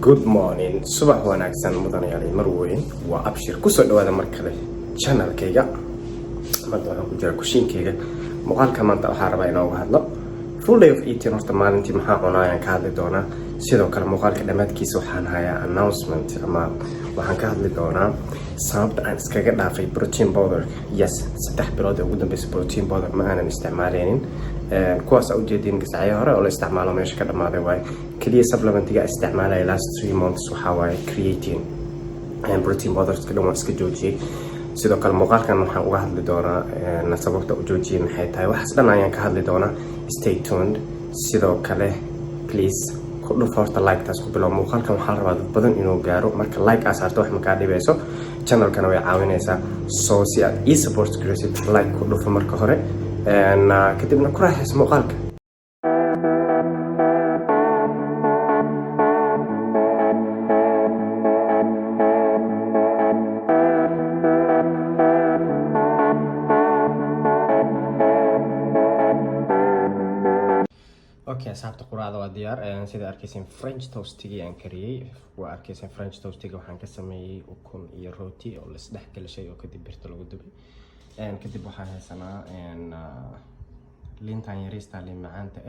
Good morning, subax wanaagsan mudanayaal marweyn waa abshir ku soo dhawaada mar kale channelkayga. Maanta waxaan ku jira kushiinkayga. Muuqaalka maanta waxaan rabaa inaan uga hadlo full day of eating. Horta maalintii maxaa cunayaan ka hadli doonaa. Sidoo kale muuqaalka dhammaadkiisa waxaan hayaa announcement ama waxaan ka hadli doonaa sababta aan iskaga dhaafay protein powder. Yes, 3 bilood ugu dambeysay protein powder ma aanan isticmaaleynin. kuwaas u jeedin gasacyo hore oo la isticmaalo meesha ka dhamaaday waay kaliya supplementiga isticmaalay last 3 months waxa waay creatine and protein powders ka dhan iska joojiyay. Sidoo kale muuqaalkan waxaan uga hadli doonaa sababta u joojiyay maxay tahay. Waxaas dhan ayaan ka hadli doonaa. Stay tuned. Sidoo kale please ku dhuf horta like taas ku bilow. Muuqaalkan waxaan rabaa dad badan inuu gaaro. Marka like aad saarto wax ma ka dhibayso, channelkana way caawinaysaa. So si aad ii support garaysid, like ku dhuf marka hore kadibna ku raaxayso muuqaalka. Okay, asxaabta quraacda waa diyaar. Sida arkaysan French toastigii aan kariyay. Waa arkaysan French toastiga waxaan ka sameeyay ukun iyo rooti oo la isdhex galishay oo kadib birta lagu dubay. kadib waxaan haysanaa liintan yariista liin macaanta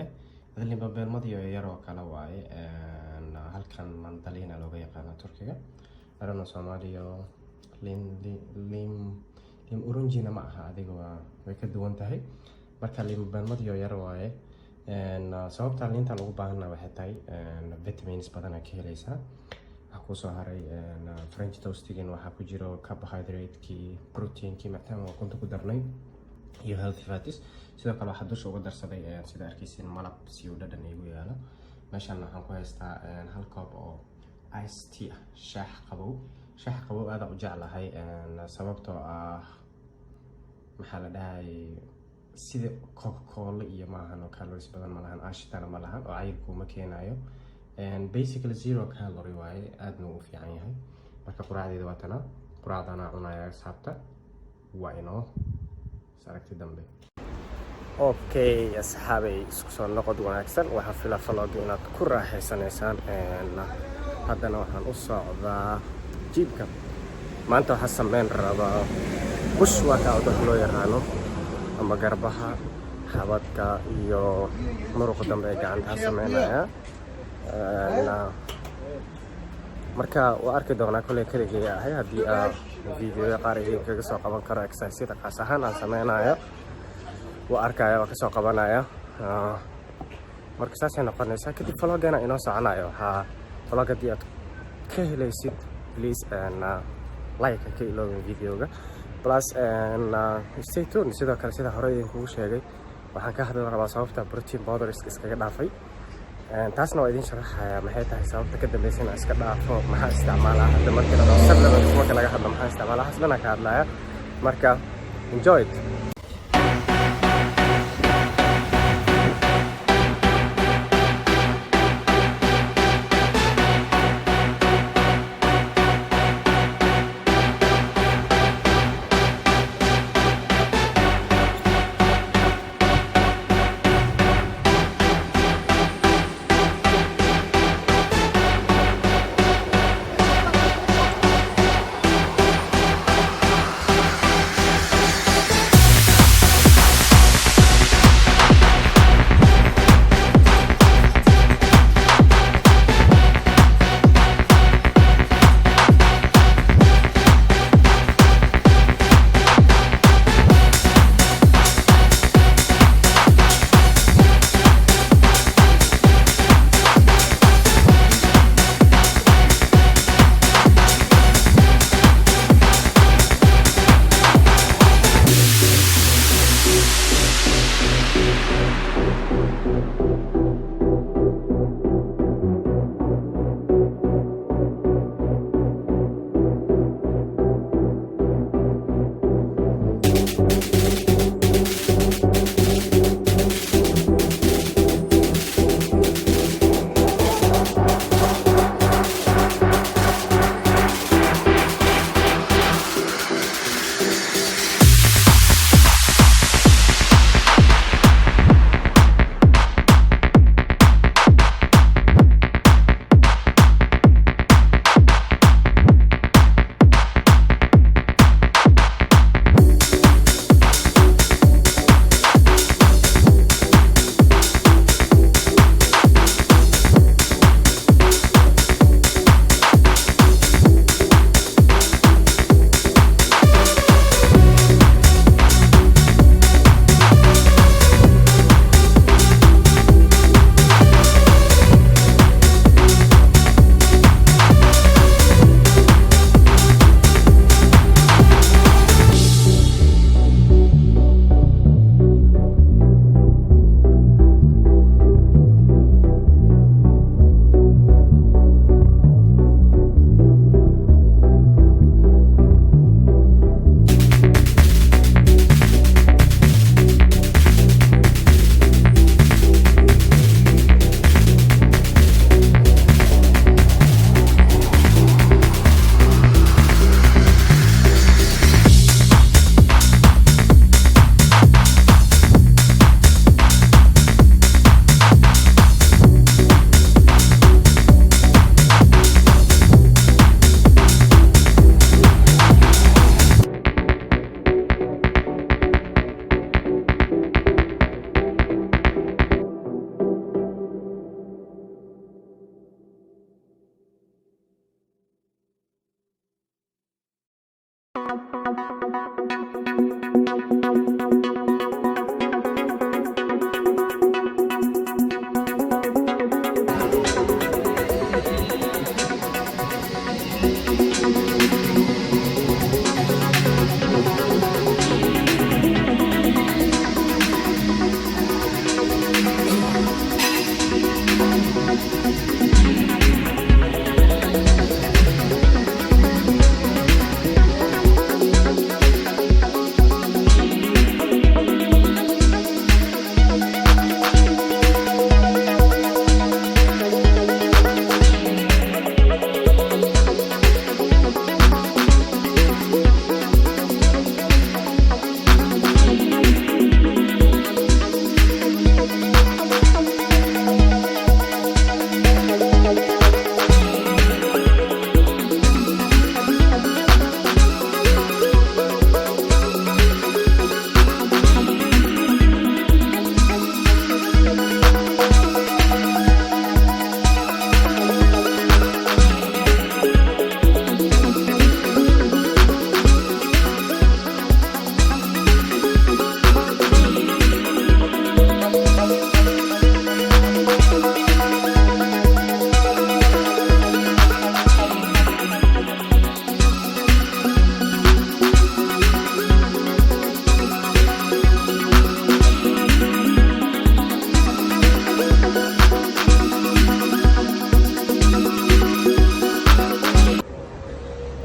liin babeelmadi yar oo kala waaye halkan mandaliina looga yaqaano Turkiga arana Soomaaliya liin oranjina ma aha adiga way ka duwan tahay. Marka liin babeelmadi yar waaye sababta liintan ugu baahanaa waxay tahay vitamins badan ka helaysaa. ku soo haray French toastigin waxa ku jiro carbohydrate-kii, protein-kii, macdanta oo kunta ku darnay iyo healthy fats. Sidoo kale waxa dusha uga darsaday sida arkaysan malab si uu dhadhan igu yaalo. Meeshan waxaan ku haystaa hal koob oo ice tea shaah qabow aad u jeclahay sababtoo ah maxaa la dhahay sida Coca-Cola iyo maahan oo calories badan ma lahan, ashitana ma lahan oo cayilku ma keenayo. Basically 0 calorie waaye aadna u fiican yahay. Marka quraacdeeda waa tana quraacdana cunaya asxaabta waa inoo saragti dambe. Okay asxaabay isku soo noqod wanaagsan. Waxaan filaa vlog inaad ku raaxaysanaysaan haddana waxaan u socdaa jibka. Maanta waxaan sameyn rabaa bush workout oo loo yaqaano ama garbaha, xabadka iyo muruqa dambe ee gacanta sameynaya. marka waa arki doonaa kale kaligay ahay haddii video qaar kaga soo qaban karo exercise qaas ahaan aan sameynayo waa arkaya waa ka soo qabanaya marka saasay noqonaysaa. kadib vlogana inoo soconayo vlog haddii aad ka helaysid please like ka iloobin videoga plus stay tuned. Sidoo kale sida hore idinkugu sheegay waxaan ka hadli rabaa sababta protein powder iskaga dhaafay. taasna waa idin sharaxaya maxay tahay sababta ka dambaysa in iska dhaafo, maxaa isticmaalaa hadda marka laga hadlo maxaa isticmaalaa hasbana ka hadlaya. Marka enjoy it.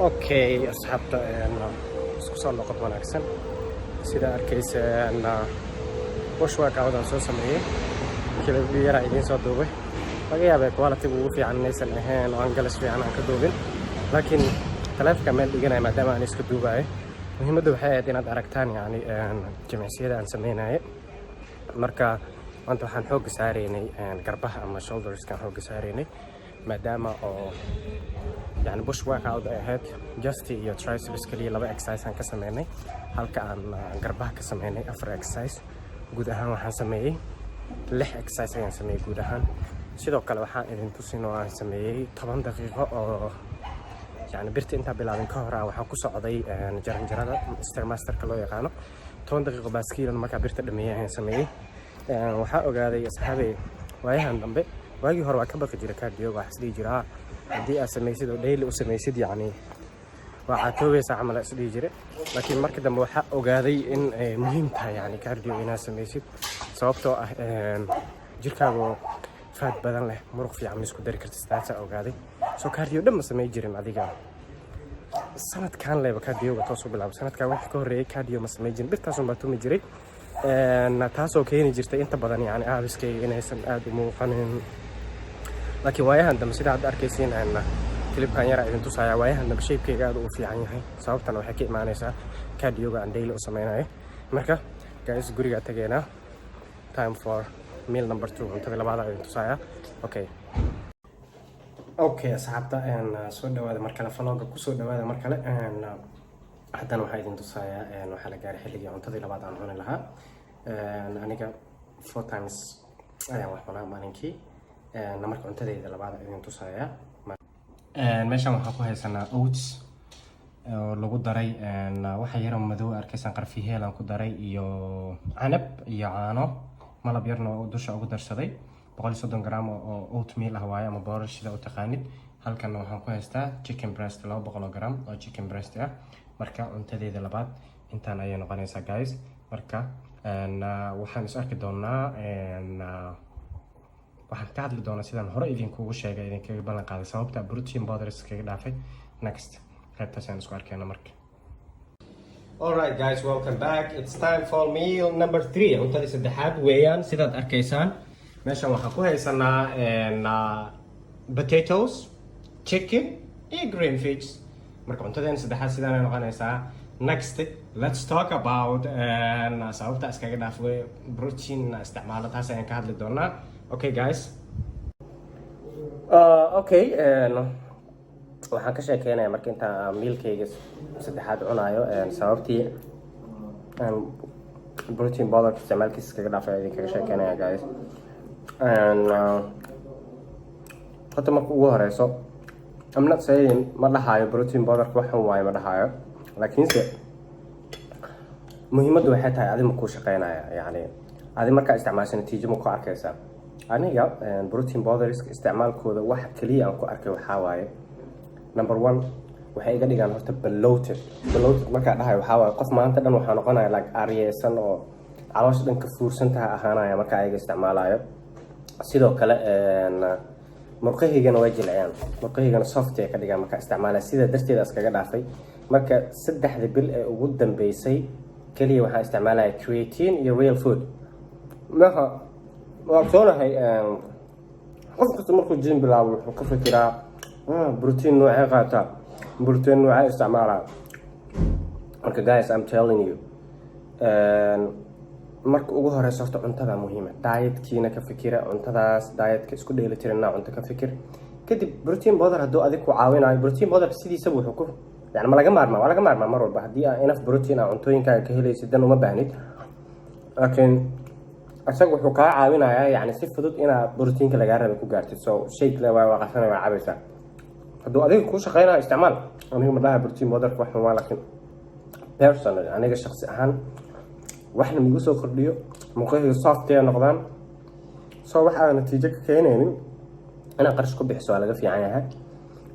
Okay, asxaabta isku soo noqod wanaagsan sida arkaysa bushwalk aan soo sameeyay kaliya yara idin soo duubay laga yaabay quality ugu fiican inaysan ahayn oo aan galas fiican aan ka duubin laakiin taleefanka meel dhiganay maadaama aan iska duubayo muhiimaddu waxay ahayd inaad aragtaan yani jimicsiyada aan sameynaayo marka maanta waxaan xoogga saaraynay garbaha ama shoulderskan xoogga saaraynay maadaama oo يعني bush workout ay ahayd just iyo triceps kaliya laba exercise aan ka sameynay halka aan garbaha ka sameynay 4 exercise guud ahaan waxaan sameeyay 6 exercise ayaan sameeyay guud ahaan sidoo kale waxaan idin tusin oo aan sameeyay 10 daqiiqo oo yani birta inta bilaabin ka hor waxaan ku socday jaranjarada stairmasterka loo yaqaano 10 daqiiqo baaskiilan marka birta dhameeyay ayaan sameeyay waxaa ogaaday asxaabay waayahan dambe waagii hore waa ka baqi jiray cardio wax isdii jiraa haddii aad samaysid oo daily u samaysid yani waa caatoobaysa camal isdhihi jire laakiin markii dambe waxaa ogaaday in ay muhiim tahay yani cardio inaad samaysid sababtoo ah jirkaaga faad badan leh muruq fiican isku dari kartid taasaa ogaaday soo cardio dhan ma samay jirin adiga sanadkan leba cardio toos u bilaabo sanadkan wixii ka horreeyay cardio ma samay jirin birtaasun baa tumi jiray taasoo keeni jirtay inta badan yani aabiskayga inaysan aad u muuqanin laakiin waayahan dambe sida aad arkaysiin clipkan yara idin tusaya waayahan dambe shape-kayga aad u fiican yahay sababtana waxay ka imaanaysaa cardio-ga aan daily u sameynayo marka guys guriga tageena time for meal number 2 cuntada labaad idin tusaya okay asxaabta soo dhawaada mar kale vlogga ku soo dhawaada mar kale haddana waxaa idin tusaya waxaa la gaaray xilligii cuntadii labaad aan cuni lahaa aniga 4 times ayaan wax cunaa maalinkii marka cuntadayda labaad idin tusaya meeshan waxaan ku haysanaa oats oo lagu daray waxa yar oo madow arkaysan qarfiheel aan ku daray iyo canab iyo caano malab yarna oo dusha ugu darsaday 130 gram oo oatmeal ah waaye ama boorash sida u taqaanid halkan waxaan ku haystaa chicken breast 200 gram oo chicken breast ah marka cuntadayda labaad intaan ayay noqonaysaa guys marka waxaan is arki doonaa waxaan ka hadli doonaa sidaan hore idinkugu sheegay idinkaga ballan qaaday sababta protein powders kaga dhaafay next qaybtaas aan isku arkayna marka alright guys welcome back it's time for meal number 3 cuntadii saddexaad weeyaan sidaad arkaysaan meeshan waxaan ku haysanaa potatoes chicken iyo green fish marka cuntadeena saddexaad sidaan ay noqonaysaa next let's talk about sababta iskaga dhaafay protein isticmaalo taas ayaan ka hadli doonaa okay guys waxaan ka sheekeynayaa marka inta mealkayga saddexaad cunayo sababtii protein powder isticmaalkiisa iskaga dhaafay idin kaga sheekeynaya guys horta marka ugu horeyso I'm not saying ma dhahayo protein powder waxan waayo ma dhahayo laakiinse muhiimaddu waxay tahay adi ma kuu shaqeynaya yani adi markaa isticmaasha natiijo ma ku arkaysaa aniga protein powders isticmaalkooda waxa kaliya aan ku arkay waxaa waaye number 1 waxay iga dhigaan horta bloated markaa dhahay waxaa waaye qof maanta dhan waxaa noqonaya like aryeysan oo caloosha dhan ka fuursantaha ahaanaya markaa ayaga isticmaalayo sidoo kale murqahaygana way jilciyaan murqahaygana soft ay ka dhigaan markaa isticmaalaya sida darteeda iskaga dhaafay marka 3 bil ee ugu dambeysay kaliya waxaan isticmaalaya creatine iyo real food marka waan soonahay qof kasta markuu jim bilaabo wuxuu ka fikiraa protein noocee qaata protein noocee isticmaalaa marka guys I'm telling you marka ugu horeysa horta cuntada muhiima dietkiina ka fikira cuntadaas dietka isku dheelitirana cunto ka fikir kadib protein powder hadduu adig ku caawinayo protein powder sidiisa wuxuu ku yani ma laga maarmaa mar walba haddii aan enough protein aan cuntooyinkaaga ka helaysid dan uma baahnid laakiin asaga wuxuu kaa caawinayaa yani si fudud inaad proteinka lagaa raba ku gaartid so shake la waa qasana waa cabaysaa hadduu adiga kuu shaqeynayo isticmaal aniga ma dhaha protein powderka wax waa laakiin personal aniga shakhsi ahaan waxna migu soo kordhiyo murqahayga soft ay noqdaan soo wax aan natiijo ka keenaynin inaan qarash ku bixiso waa laga fiican yahay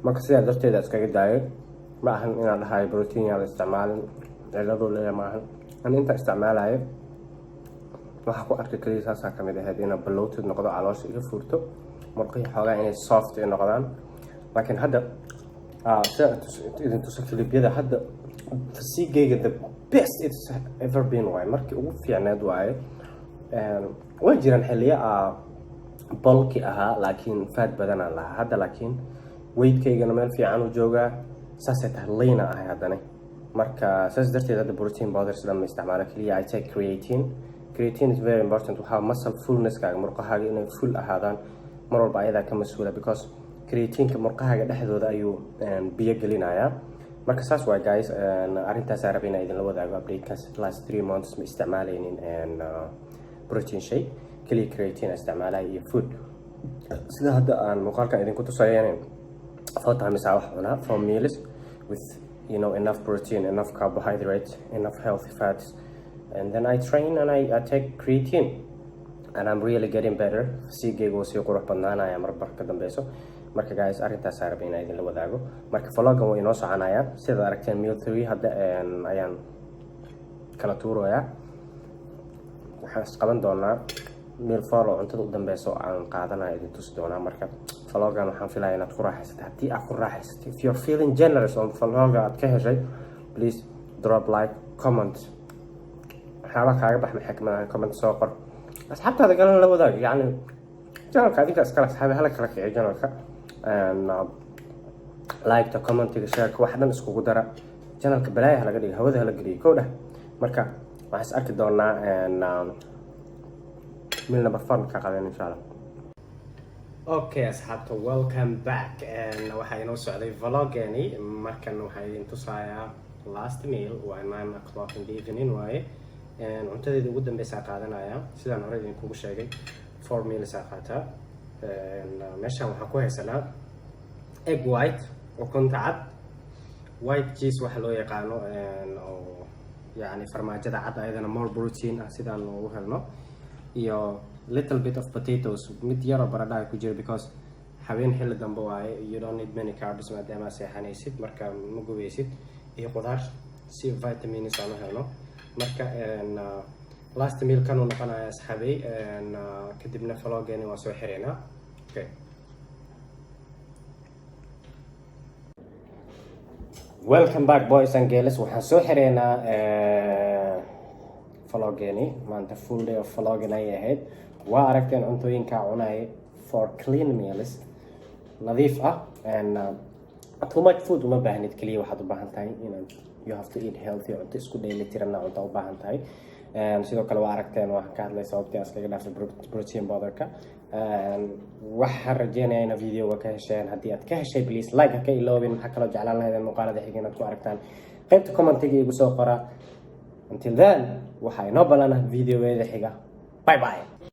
marka sidaa darteeda iskaga daayo ma ahan inaan dhahayo protein yaa la isticmaalin ciladu leeyahay ma ahan aan inta isticmaalayo waxa ku arkay kaliya saasaa kamid ahayd inaan bloated noqdo caloosha iga fuurto murqihii xoogaa inay soft ay noqdaan laakiin hadda idin tuso kilibyada hadda fasigayga the best it's ever been waaye markii ugu fiicneed waaye way jiraan xilliyo bulky ahaa laakiin fat badan aan lahaa hadda laakiin weightkaygana meel fiican u joogaa saasay tahay lean ahay haddana marka saas darteed hadda protein powders lama isticmaalo kaliya I take creatine is very important waxaa muscle fullnesskaaga murqahaaga inay full ahaadaan mar walba ayadaa ka mas-uula because creatineka murqahaaga dhexdooda ayuu biyo gelinayaa marka saas waa guys arrintaas aan rabay inaan idinla wadaago updatekaas last 3 months ma isticmaalaynin protein shake kaliya creatine isticmaalaya iyo food sida hadda aan muuqaalkan idinku tusayeen 4 times wax cunaa 4 meals with enough protein enough carbohydrates enough healthy fats and then I train and I take creatine and I'm really getting better sigaygu sii qurux badnaanaya marba ka dambeyso marka guys arrintaas aan rabay inaan idinla wadaago marka vloggan waa inoo soconaya sida aragteen meal 3 hadda ayaan kala tuurayaa waxaan isqaban doonaa meal 4 oo cuntada u dambeyso aan qaadanayo idin tusi doonaa marka vloggan waxaan filayaa inaad ku raaxaysatay haddii aad ku raaxaysatay if you're feeling generous on vlogga aad ka heshay please drop like comment waxyaaba kaaga bax maxay kamid comment soo qor asxaabtaada galan la wadaag yani channelka adinka iskala asxaabi hala kala kiciyo channelka like to comment share wax dhan iskugu dara channelka balaaya laga dhigo hawada hala geliyo kooda marka waxaan is arki doonaa meel number 4 ka qadan insha Allah okay asxaabta welcome back waxaa inoo socday vloggani markan waxaa idin tusayaa last meal waa 9 o'clock in the evening waaye cuntadeeda ugu dambeysa qaadanaya sidaan hore idinkugu sheegay 4 meals qaataa meeshan waxaan ku haysanaa egg white oo konta cad white cheese waxa loo yaqaano oo yani farmaajada cad ayadana more protein ah sidaan loogu helno iyo little bit of potatoes mid yar oo baradhada ku jira because habeen xilli dambe waaye you don't need many carbs maadaama seexanaysid marka ma gubeysid iyo qudaar si vitamins aan helno marka last meal kan uu noqonaya asxaabay kadibna vloggeeni waa soo xireynaa okay welcome back boys and girls waxaan soo xireynaa vloggeeni maanta full day of vlogging ay ahayd waa aragteen cuntooyinka cunay for clean meals nadiif ah and too much food uma baahnid kaliya waxaad u baahan tahay inaad you have to eat healthy cunto isku dheelitiran cunto u baahan tahay sidoo kale waa aragteen waxaan ka hadlay sababtii aan iskaga dhaafay protein powderka waxaan rajeynayaa in videoga ka hesheen haddii aad ka heshay please like ha ka iloobin waxaa kaloo jeclaan lahaydeen muuqaalada xiga inaad ku aragtaan qaybta commentiga igu soo qora until then waxaa inoo balana videogeeda xiga bye bye